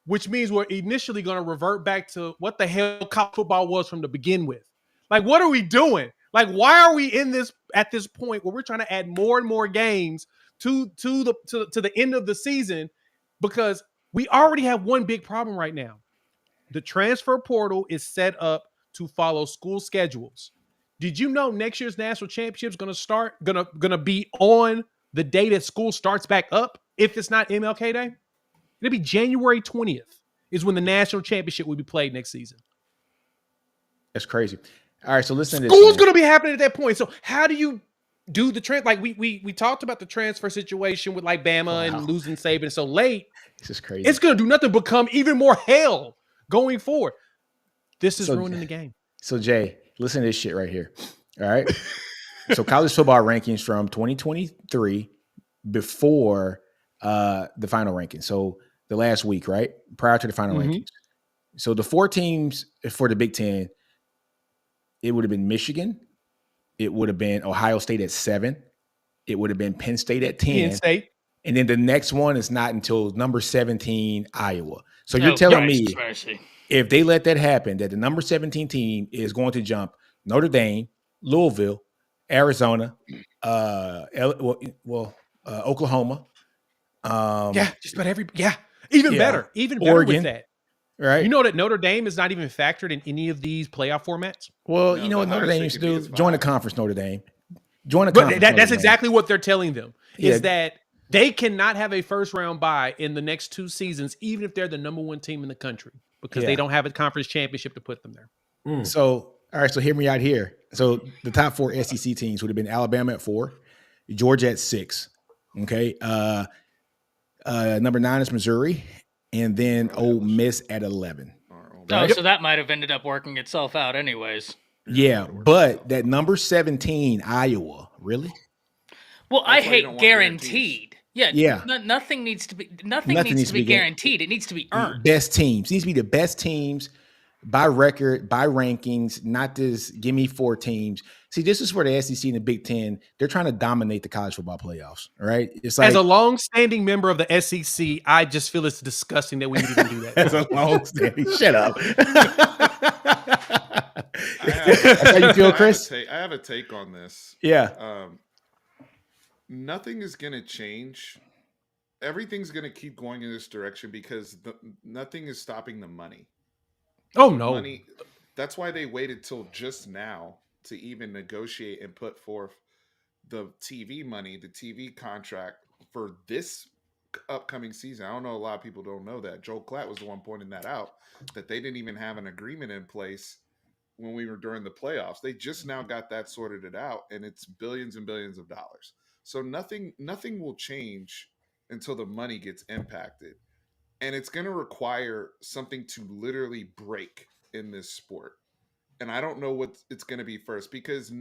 which means we're initially going to revert back to what the hell college football was from the begin with. Like, what are we doing? Like, why are we in this at this point where we're trying to add more and more games to the end of the season? Because we already have one big problem right now. The transfer portal is set up to follow school schedules. Did you know next year's national championship is gonna be on the day that school starts back up? If it's not MLK Day, it'll be January 20th is when the national championship will be played next season. That's crazy. All right, so listen. School's going to be happening at that point. So how do you do the transfer? Like we talked about the transfer situation with like Bama and losing Saban so late. This is crazy. It's going to do nothing but become even more hell going forward. This is ruining the game. So Jay, listen to this shit right here. All right. So college football rankings from 2023 before the final rankings. So the last week, right? Prior to the final rankings. So the 4 teams for the Big Ten, it would have been Michigan. It would have been Ohio State at 7. It would have been Penn State at 10. Penn State. And then the next one is not until number 17, Iowa. So you're telling me if they let that happen, that the number 17 team is going to jump Notre Dame, Louisville, Arizona, Oklahoma, Just about even better, even better Oregon, with that. right? You know that Notre Dame is not even factored in any of these playoff formats. Well, No, you know the what Notre highest Dame they used to could be do? is Join the 5. conference, Notre Dame. Join the But conference. that's Notre Dame. exactly what they're telling them Yeah. is that they cannot have a first round bye in the next 2 seasons, even if they're the number 1 team in the country, because they don't have a conference championship to put them there. So, all right. So hear me out here. So the top 4 SEC teams would have been Alabama at 4, Georgia at 6. Okay. Number 9 is Missouri, and then Ole Miss at 11. Oh, so that might have ended up working itself out anyways. Yeah, but that number 17, Iowa, really? Well, That's I why you don't hate want guaranteed. Yeah, Yeah. nothing needs to be guaranteed. It needs to be earned. Best teams. It needs to be the best teams by record, by rankings, not this give me 4 teams. See, this is where the SEC and the Big Ten, they're trying to dominate the college football playoffs, right? It's like, As a long-standing member of the SEC, I just feel it's disgusting that we would even do that. as a long-standing, shut up. That's how you feel, Chris? I have a take on this. Yeah. Nothing is going to change. Everything's going to keep going in this direction because nothing is stopping the money. Oh, no. Money. That's why they waited till just now to even negotiate and put forth the TV money, the TV contract for this upcoming season. I don't know. A lot of people don't know that. Joel Klatt was the one pointing that out, that they didn't even have an agreement in place when we were during the playoffs. They just now got that sorted it out, and it's billions and billions of dollars. So nothing will change until the money gets impacted. And it's going to require something to literally break in this sport. And I don't know what it's going to be first, because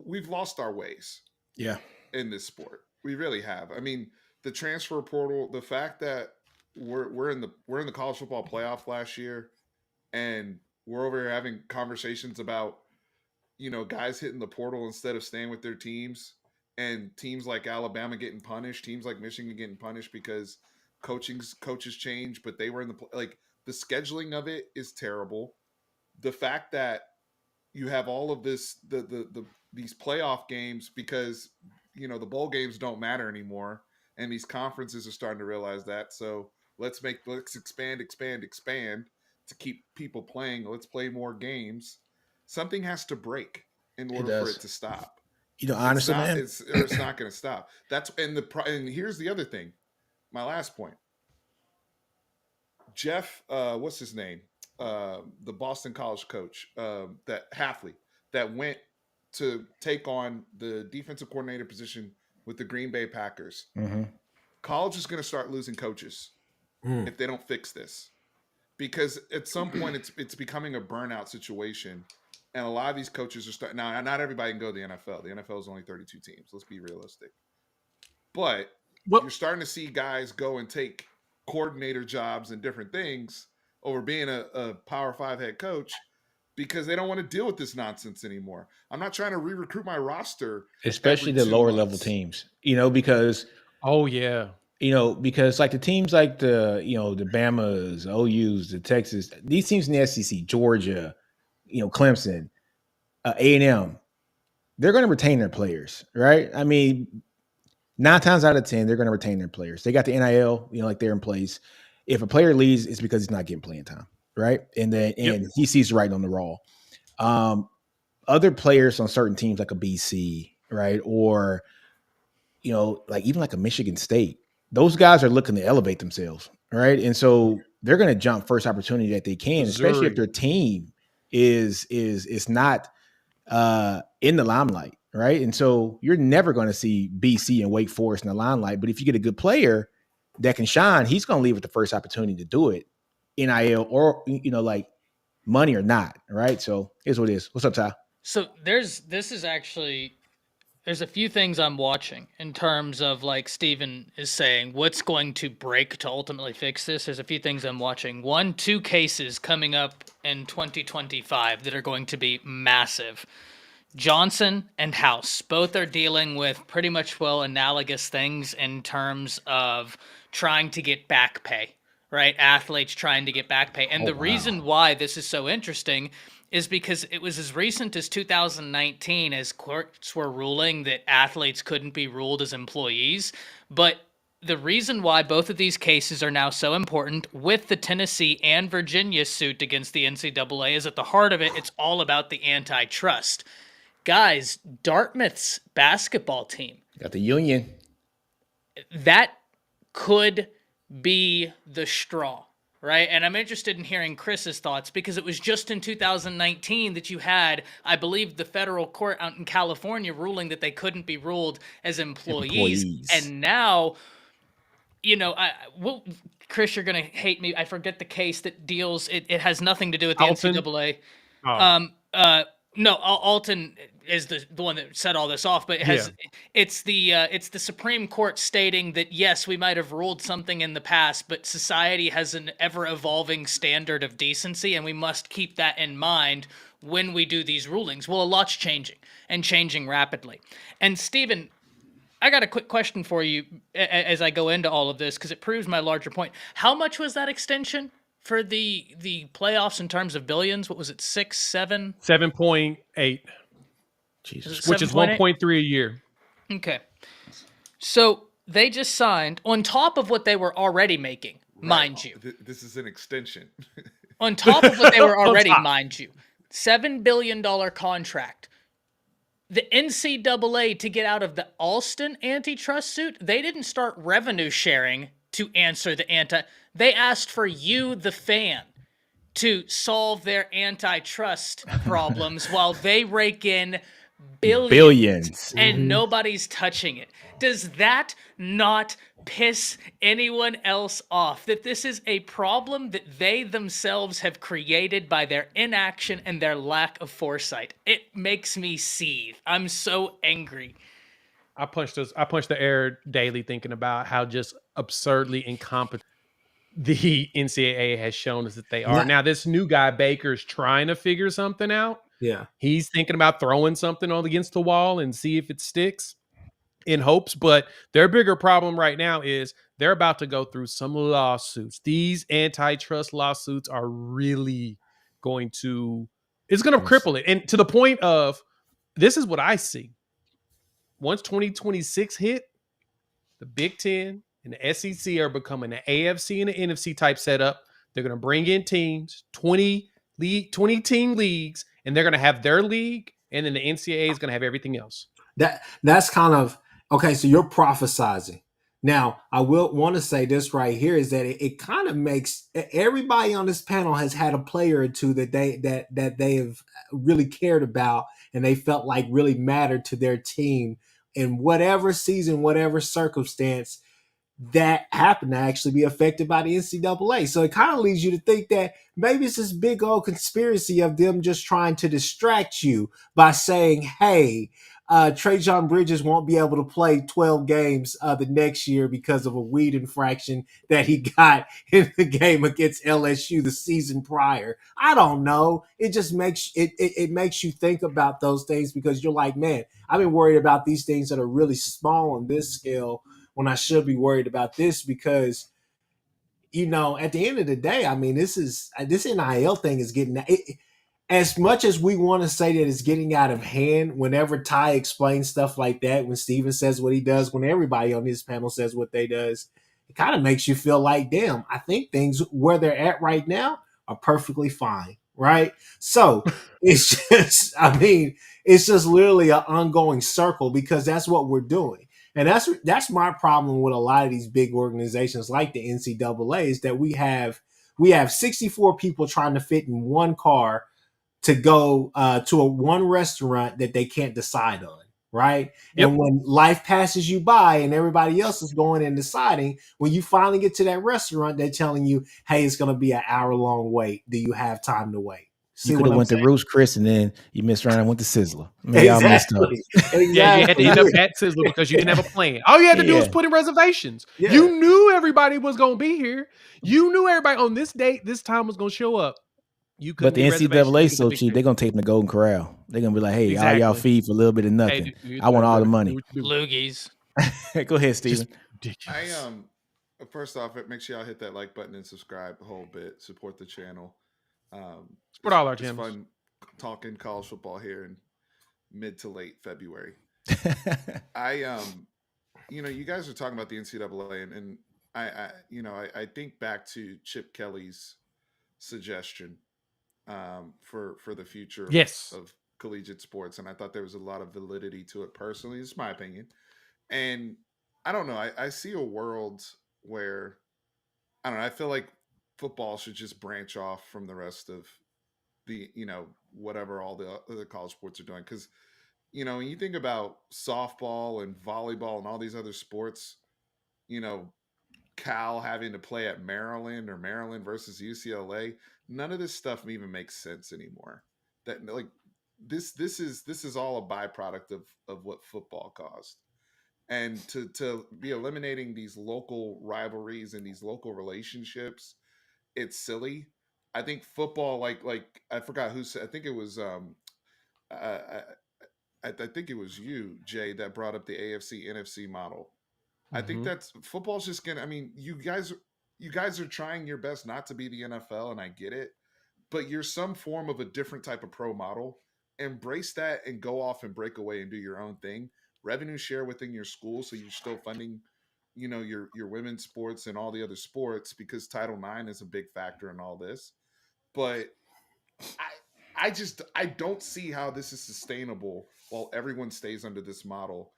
we've lost our ways. Yeah. In this sport. We really have. I mean, the transfer portal, the fact that we're in the college football playoff last year, and we're over here having conversations about, guys hitting the portal instead of staying with their teams, and teams like Alabama getting punished, teams like Michigan getting punished because coaches change, but they were in the scheduling of it is terrible. The fact that you have all of this, these playoff games, because the bowl games don't matter anymore, and these conferences are starting to realize that. So let's expand to keep people playing. Let's play more games. Something has to break in order for it to stop. Honestly, man, it's not going to stop. And here's the other thing. My last point. Jeff, what's his name? The Boston College coach, that Hafley, that went to take on the defensive coordinator position with the Green Bay Packers. Mm-hmm. College is going to start losing coaches if they don't fix this, because at some point it's becoming a burnout situation, and a lot of these coaches are starting now. Not everybody can go to the NFL. The NFL is only 32 teams. Let's be realistic. But you're starting to see guys go and take coordinator jobs and different things over being a Power 5 head coach, because they don't want to deal with this nonsense anymore. I'm not trying to re-recruit my roster, especially the lower level teams, because because like the teams like the Bamas, OUs, the Texas, these teams in the SEC, Georgia, Clemson, A&M, they're going to retain their players, right? I mean, 9 times out of 10, they're going to retain their players. They got the NIL, they're in place. If a player leaves, it's because he's not getting playing time, right? And he sees right on the raw. Other players on certain teams like a BC, right? Or, even like a Michigan State, those guys are looking to elevate themselves, right? And so they're going to jump first opportunity that they can, especially if their team is not in the limelight, right? And so you're never going to see BC and Wake Forest in the limelight. But if you get a good player that can shine, he's going to leave with the first opportunity to do it, NIL or money or not, right? So here's what it is. What's up, Ty? So there's a few things I'm watching in terms of, like Steven is saying, what's going to break to ultimately fix this. There's a few things I'm watching. 2 cases coming up in 2025 that are going to be massive. Johnson and House, both are dealing with pretty much analogous things in terms of trying to get back pay, right? Athletes trying to get back pay. And the reason why this is so interesting is because it was as recent as 2019 as courts were ruling that athletes couldn't be ruled as employees. But the reason why both of these cases are now so important with the Tennessee and Virginia suit against the NCAA is at the heart of it, it's all about the antitrust. Guys, Dartmouth's basketball team, Got the union. that could be the straw, right? And I'm interested in hearing Chris's thoughts because it was just in 2019 that you had, I believe, the federal court out in California ruling that they couldn't be ruled as employees. And now, Chris, you're going to hate me. I forget the case that deals, it has nothing to do with the Alton? NCAA. Oh. No, Alton is the one that set all this off, but it's the Supreme Court stating that yes, we might have ruled something in the past, but society has an ever evolving standard of decency, and we must keep that in mind when we do these rulings. Well, a lot's changing and changing rapidly. And Stephen, I got a quick question for you as I go into all of this because it proves my larger point. How much was that extension for the playoffs in terms of billions? What was it, 6, 7? 7.8. Jesus. Which is 1.3 a year. Okay. So they just signed on top of what they were already making, mind you. This is an extension. On top of what they were already, mind you. $7 billion contract. The NCAA, to get out of the Alston antitrust suit, they didn't start revenue sharing to answer the they asked for you, the fan, to solve their antitrust problems while they rake in billions. And nobody's touching it. Does that not piss anyone else off? That this is a problem that they themselves have created by their inaction and their lack of foresight. It makes me seethe. I'm so angry. I punched the air daily thinking about how just absurdly incompetent the NCAA has shown us that they are. Now, this new guy, Baker's trying to figure something out. Yeah. He's thinking about throwing something against the wall and see if it sticks in hopes. But their bigger problem right now is they're about to go through some lawsuits. These antitrust lawsuits are really it's going to cripple it. And to the point of, this is what I see. Once 2026 hit, the Big Ten and the SEC are becoming an AFC and an NFC type setup. They're going to bring in teams, 20 team leagues, and they're going to have their league, and then the NCAA is going to have everything else. That's kind of okay. So you're prophesizing. Now, I will want to say this right here is that it kind of makes everybody on this panel has had a player or two that they have really cared about and they felt like really mattered to their team in whatever season, whatever circumstance that happened to actually be affected by the NCAA. So it kind of leads you to think that maybe it's this big old conspiracy of them just trying to distract you by saying, hey, Trajan Bridges won't be able to play 12 games the next year because of a weed infraction that he got in the game against LSU the season prior. I don't know. It just makes it makes you think about those things because you're like, man, I've been worried about these things that are really small on this scale when I should be worried about this because, at the end of the day, I mean, this NIL thing is getting as much as we want to say that it's getting out of hand. Whenever Ty explains stuff like that, when Steven says what he does, when everybody on this panel says what they does, it kind of makes you feel like, damn, I think things where they're at right now are perfectly fine. Right. So it's just, it's just literally an ongoing circle because that's what we're doing. And that's my problem with a lot of these big organizations like the NCAA is that we have 64 people trying to fit in one car to go to one restaurant that they can't decide on, right? Yep. And when life passes you by and everybody else is going and deciding, when you finally get to that restaurant, they're telling you, hey, it's going to be an hour-long wait. Do you have time to wait? You could have went to Roost Chris and then you missed around and went to Sizzler. Man, exactly. Yeah, you had to end up at Sizzler because you didn't have a plan. All you had to do was put in reservations. Yeah. You knew everybody was going to be here. You knew everybody on this date, this time was going to show up. But the NCAA is so cheap, they're going to take them to Golden Corral. They're going to be like, hey, all y'all feed for a little bit of nothing. Hey, I want all the money. Loogies. Go ahead, Steven. First off, make sure y'all hit that like button and subscribe a whole bit. Support the channel. Support all our channels. Fun talking college football here in mid to late February. I you guys are talking about the NCAA, and I think back to Chip Kelly's suggestion for the future Yes. of collegiate sports, and I thought there was a lot of validity to it. Personally, it's my opinion, and I don't know. I see a world where I don't know. I feel like football should just branch off from the rest of the whatever all the other college sports are doing, because when you think about softball and volleyball and all these other sports, you know, Cal having to play at Maryland or Maryland versus UCLA, none of this stuff even makes sense anymore. That like this is all a byproduct of what football caused. And to be eliminating these local rivalries and these local relationships, it's silly. I think football, like I forgot who said. I think it was I, I think it was you, Jay, that brought up the AFC NFC model. I think Mhm. that's football's just gonna. I mean, you guys are trying your best not to be the NFL, and I get it, but you're some form of a different type of pro model. Embrace that and go off and break away and do your own thing. Revenue share within your school, so you're still funding, your women's sports and all the other sports, because Title IX is a big factor in all this. But I don't see how this is sustainable while everyone stays under this model,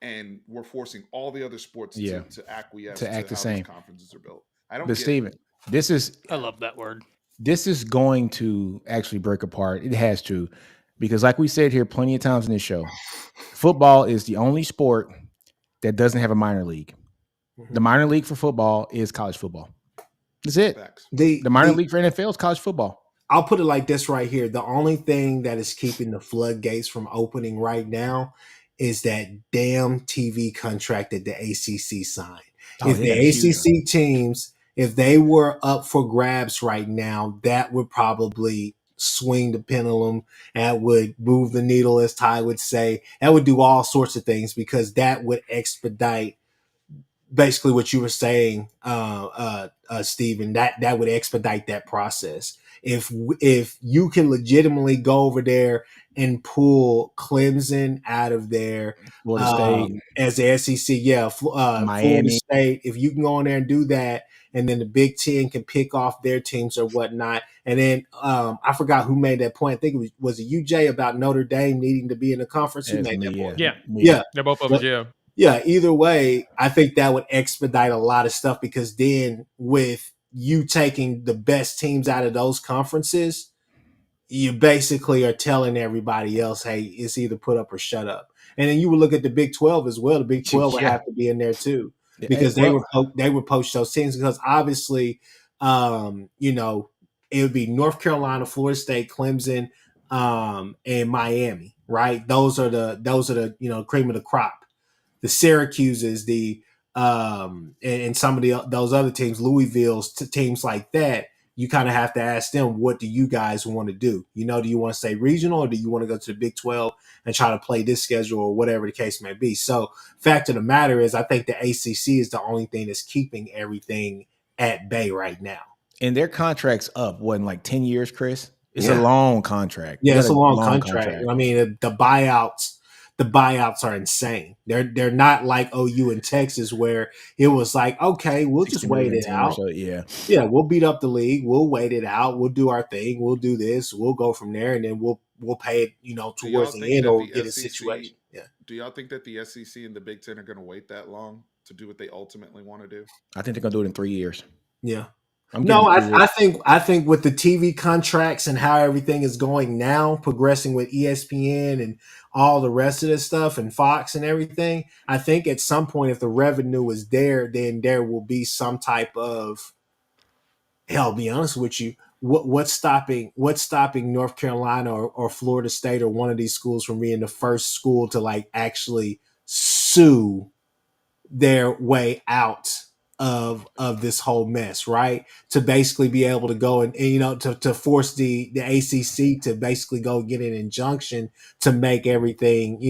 and we're forcing all the other sports Yeah, to acquiesce to to act the how these same. conferences are built. I don't But get it. Steven, this is I love that word. this is going to actually break apart. It has to, because like we said here plenty of times in this show, football is the only sport that doesn't have a minor league. The minor league for football is college football. That's it. Facts. The minor league for NFL is college football. I'll put it like this right here. The only thing that is keeping the floodgates from opening right now is that damn TV contract that the ACC signed. Oh, If they the got a huge one. ACC teams, if they were up for grabs right now, that would probably swing the pendulum and would move the needle, as Ty would say. That would do all sorts of things, because that would expedite basically what you were saying, Stephen. That would expedite that process. If you can legitimately go over there and pull Clemson out of there, Florida State, as the SEC, Florida Miami. State. If you can go in there and do that, and then the Big Ten can pick off their teams or whatnot, and then I forgot who made that point. I think it was a UJ about Notre Dame needing to be in the conference. Who That's made me, that point? Yeah. Yeah, They're both of us. but Yeah. yeah, either way, I think that would expedite a lot of stuff, because then with you taking the best teams out of those conferences, you basically are telling everybody else, hey, it's either put up or shut up. And then you would look at the Big 12 as well. The Big 12 would Yeah. have to be in there too, Hey, because they would poach those teams, because obviously, it would be North Carolina, Florida State, Clemson, and Miami, right? Those are the cream of the crop. The Syracuse's, and some of those other teams, Louisville's, teams like that. You kind of have to ask them, what do you guys want to do? Do you want to stay regional, or do you want to go to the Big 12 and try to play this schedule, or whatever the case may be? So, fact of the matter is, I think the ACC is the only thing that's keeping everything at bay right now. and their contract's up, what, in like 10 years, Chris? It's a Yeah. long contract. Yeah, They it's got a long contract. I mean, the buyouts are insane. They're not like OU in Texas, where it was like, okay, we'll just 60 wait million it team or out. so. Yeah. Yeah, we'll beat up the league. We'll wait it out. We'll do our thing. We'll do this. We'll go from there, and then we'll pay it, Do y'all towards the think end, that or the get a SEC? situation. Yeah. Do y'all think that the SEC and the Big Ten are going to wait that long to do what they ultimately want to do? I think they're going to do it in 3 years. Yeah. I'm No, giving 3 years. I think with the TV contracts and how everything is going now, progressing with ESPN and all the rest of this stuff, and Fox and everything, I think at some point, if the revenue is there, then there will be some type of, hell, I'll be honest with you, what's stopping North Carolina or Florida State or one of these schools from being the first school to like actually sue their way out of this whole mess, right? To basically be able to go and to force the ACC to basically go get an injunction to make everything,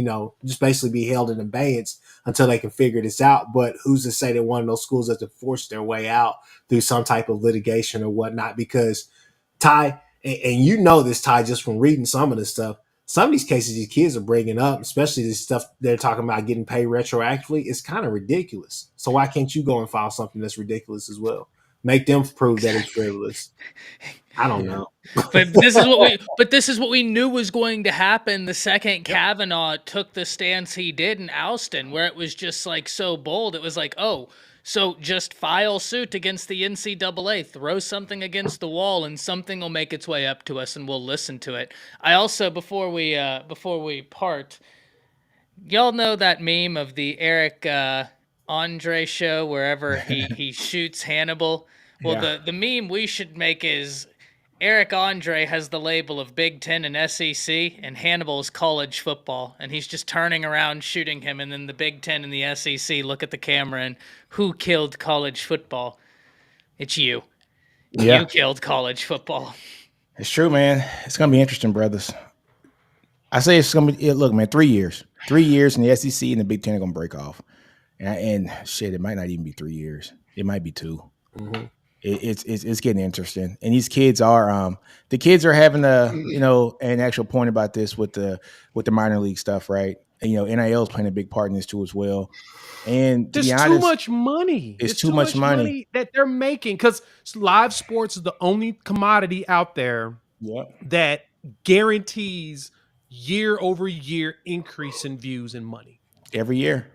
just basically be held in abeyance until they can figure this out. But who's to say that one of those schools has to force their way out through some type of litigation or whatnot? Because Ty, and you know this, Ty, just from reading some of this stuff. Some of these cases these kids are bringing up, especially this stuff they're talking about getting paid retroactively, it's kind of ridiculous. So why can't you go and file something that's ridiculous as well? Make them prove that it's frivolous. I don't know. But this is what we knew was going to happen the second Kavanaugh took the stance he did in Alston, where it was just like so bold. It was like, oh, so just file suit against the NCAA, throw something against the wall, and something will make its way up to us, and we'll listen to it. I also, before we part, y'all know that meme of the Eric Andre show wherever he shoots Hannibal. Well, the meme we should make is Eric Andre has the label of Big Ten and SEC, and Hannibal is college football, and he's just turning around shooting him, and then the Big Ten and the SEC look at the camera and who killed college football? It's you. Yeah. You killed college football. It's true, man. It's gonna be interesting, brothers. I say it's gonna be. Look, man, 3 years. 3 years, and the SEC and the Big Ten are gonna break off. And shit, it might not even be 3 years. It might be 2. Mm-hmm. It's getting interesting, and these kids are the kids are having an actual point about this with the minor league stuff, right? And, NIL is playing a big part in this too as well. And there's too much money. It's too much money that they're making because live sports is the only commodity out there that guarantees year over year increase in views and money every year.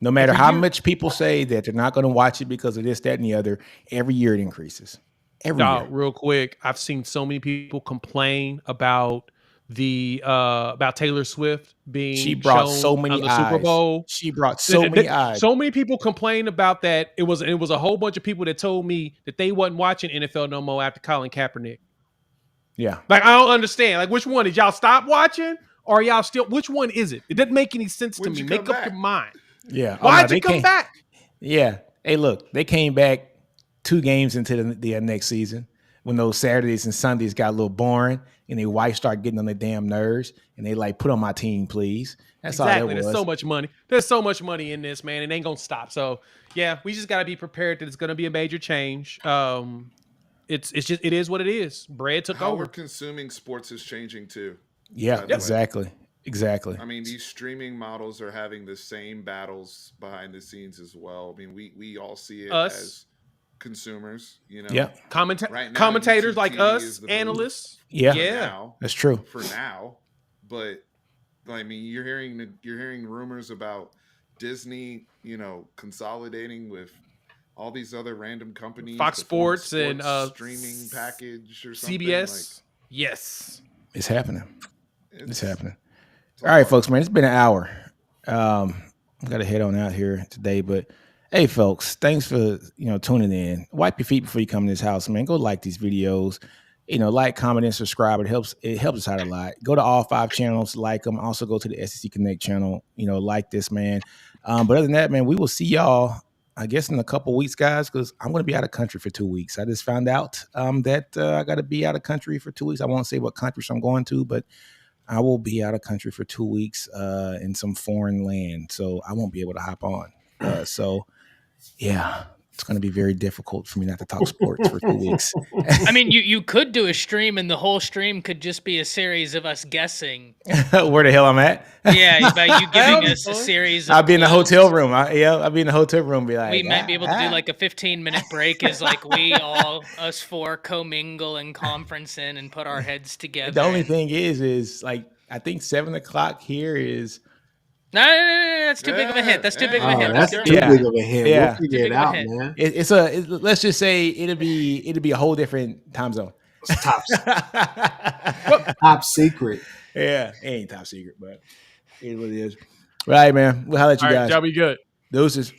No matter how much people say that they're not going to watch it because of this, that, and the other, every year it increases. Every year. Real quick, I've seen so many people complain about about Taylor Swift being she brought shown so many on the eyes. Super Bowl. She brought so many eyes. So many people complain about that. It was a whole bunch of people that told me that they wasn't watching NFL no more after Colin Kaepernick. Yeah, like I don't understand. Like, which one did y'all stop watching, or are y'all still? Which one is it? It doesn't make any sense to me. Make up your mind. Yeah. Why'd you come back? Yeah. Hey, look, they came back 2 games into the next season when those Saturdays and Sundays got a little boring and their wife started getting on their damn nerves and they like, put on my team, please. That's all that was. There's so much money. There's so much money in this, man. It ain't going to stop. So, yeah, we just got to be prepared that it's going to be a major change. It is what it is. Bread took over. How we're consuming sports is changing too. Yeah, exactly. Exactly. I mean, these streaming models are having the same battles behind the scenes as well. I mean, we all see it as consumers, Yeah. Right now, commentators YouTube like TV us, analysts. Yeah. Now, that's true. For now, but I mean, you're hearing rumors about Disney, consolidating with all these other random companies, Fox Sports and streaming package or something. CBS. Yes, it's happening. It's happening. All right, folks, man, it's been an hour. I've got to head on out here today, but hey, folks, thanks for tuning in. Wipe your feet before you come in this house, man. Go like these videos. Like, comment, and subscribe. It helps us out a lot. Go to all 5 channels, like them. Also go to the SEC Connect channel. Like this, man. But other than that, man, we will see y'all, I guess, in a couple weeks, guys, because I'm going to be out of country for 2 weeks. I just found out that I got to be out of country for 2 weeks. I won't say what countries I'm going to, but I will be out of country for 2 weeks in some foreign land, so I won't be able to hop on. So, yeah, it's going to be very difficult for me not to talk sports for 2 weeks. I mean, you could do a stream, and the whole stream could just be a series of us guessing where the hell I'm at. Yeah, by you giving us a series of I'll be in the hotel room. I'll be in the hotel room. Be like, we might be able to do like a 15-minute break as like us 4 commingle and conference in and put our heads together. The only thing is like, I think 7:00 here is. No, that's too big of a hit. That's too big of a hit. That's too big of a hit. Yeah. We'll figure it out, man. Let's just say it'll be a whole different time zone. Top secret. Yeah, it ain't top secret, but it is what it is. Right, man. We'll holler at you guys. Y'all be good. Deuces.